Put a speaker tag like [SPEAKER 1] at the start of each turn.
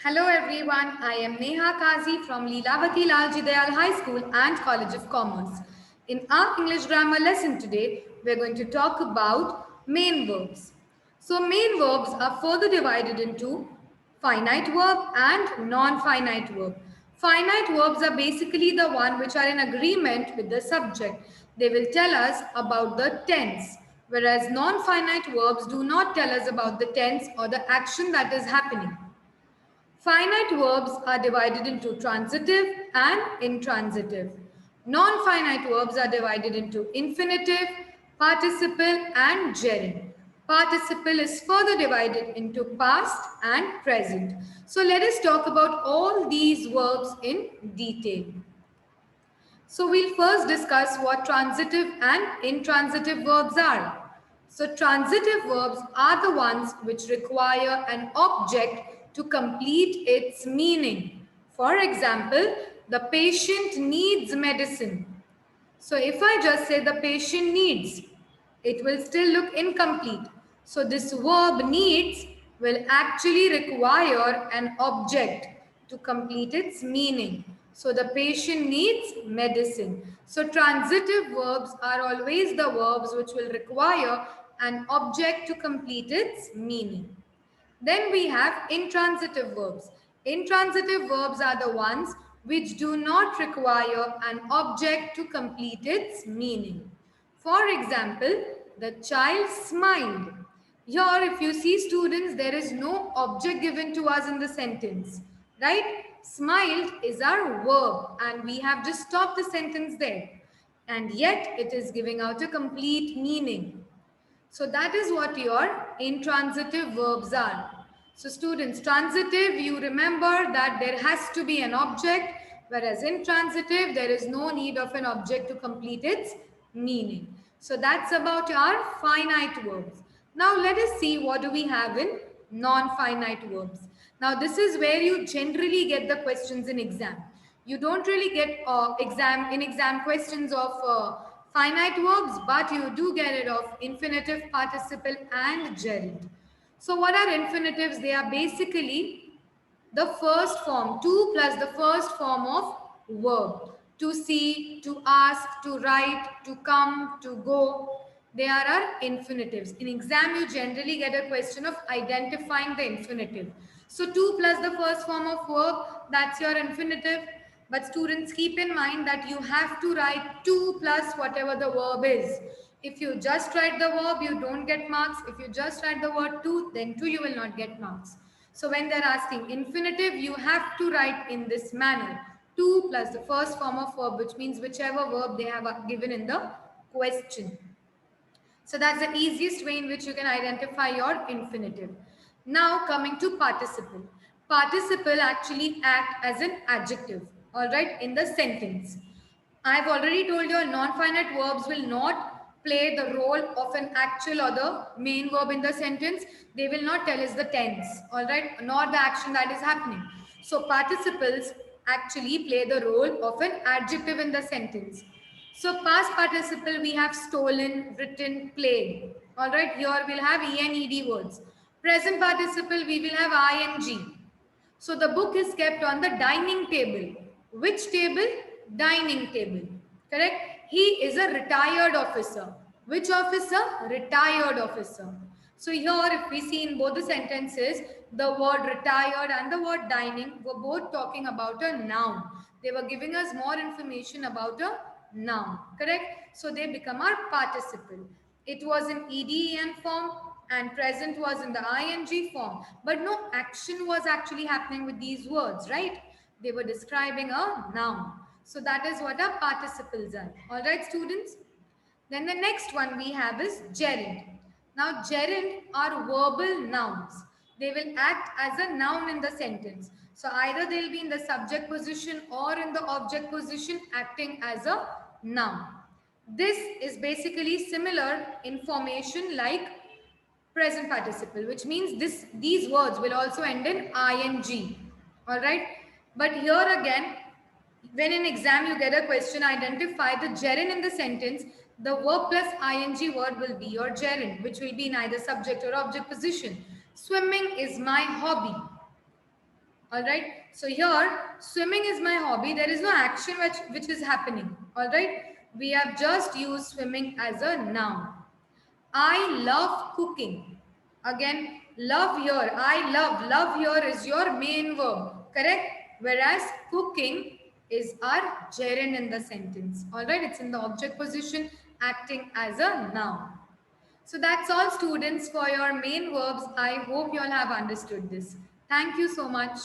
[SPEAKER 1] Hello everyone, I am Neha Kazi from Leelavati Lalji Dayal High School and College of Commerce. In our English grammar lesson today, we are going to talk about main verbs. So main verbs are further divided into finite verb and non-finite verb. Finite verbs are basically the one which are in agreement with the subject. They will tell us about the tense, whereas non-finite verbs do not tell us about the tense or the action that is happening. Finite verbs are divided into transitive and intransitive. Non-finite verbs are divided into infinitive, participle and gerund. Participle is further divided into past and present. So let us talk about all these verbs in detail. So we'll first discuss what transitive and intransitive verbs are. So transitive verbs are the ones which require an object to complete its meaning. For example, the patient needs medicine. So if I just say the patient needs, it will still look incomplete. So this verb needs will actually require an object to complete its meaning. So the patient needs medicine. So transitive verbs are always the verbs which will require an object to complete its meaning. Then we have intransitive verbs. Intransitive verbs are the ones which do not require an object to complete its meaning. For example, the child smiled. Here, if you see students, there is no object given to us in the sentence, right? Smiled is our verb and we have just stopped the sentence there. And yet, it is giving out a complete meaning. So that is what your intransitive verbs are. So students, transitive, you remember that there has to be an object, whereas intransitive, there is no need of an object to complete its meaning. So that's about our finite verbs. Now let us see what do we have in non-finite verbs. Now this is where you generally get the questions in exam. You don't really get exam questions of finite verbs, but you do get it of infinitive, participle and gerund. So what are infinitives? They are basically the first form, to plus the first form of verb. To see, to ask, to write, to come, to go. They are our infinitives. In exam, you generally get a question of identifying the infinitive. So to plus the first form of verb, that's your infinitive. But students, keep in mind that you have to write to plus whatever the verb is. If you just write the verb, you don't get marks. If you just write the word to, then to you will not get marks. So when they're asking infinitive, you have to write in this manner. To plus the first form of verb, which means whichever verb they have given in the question. So that's the easiest way in which you can identify your infinitive. Now coming to participle. Participle actually act as an adjective, all right, in the sentence. I've already told you non-finite verbs will not play the role of an actual or the main verb in the sentence. They will not tell us the tense, all right, nor the action that is happening. So participles actually play the role of an adjective in the sentence. So past participle, we have stolen, written, played. All right, here we'll have ENED words. Present participle, we will have ING. So the book is kept on the dining table. Which table? Dining table. Correct? He is a retired officer. Which officer? Retired officer. So here if we see in both the sentences, the word retired and the word dining were both talking about a noun. They were giving us more information about a noun. Correct? So they become our participle. It was in EDEN form and present was in the ing form. But no action was actually happening with these words, right? They were describing a noun. So that is what our participles are. All right, students? Then the next one we have is gerund. Now, gerund are verbal nouns. They will act as a noun in the sentence. So either they'll be in the subject position or in the object position acting as a noun. This is basically similar in formation like present participle, which means these words will also end in ing. All right. But here again, when in exam you get a question, identify the gerund in the sentence, the verb plus ing word will be your gerund, which will be in either subject or object position. Swimming is my hobby. All right. So here, swimming is my hobby. There is no action which is happening. All right. We have just used swimming as a noun. I love cooking. Again, love here. I love. Love here is your main verb. Correct? Whereas cooking is our gerund in the sentence. Alright, it's in the object position acting as a noun. So that's all, students, for your main verbs. I hope you all have understood this. Thank you so much.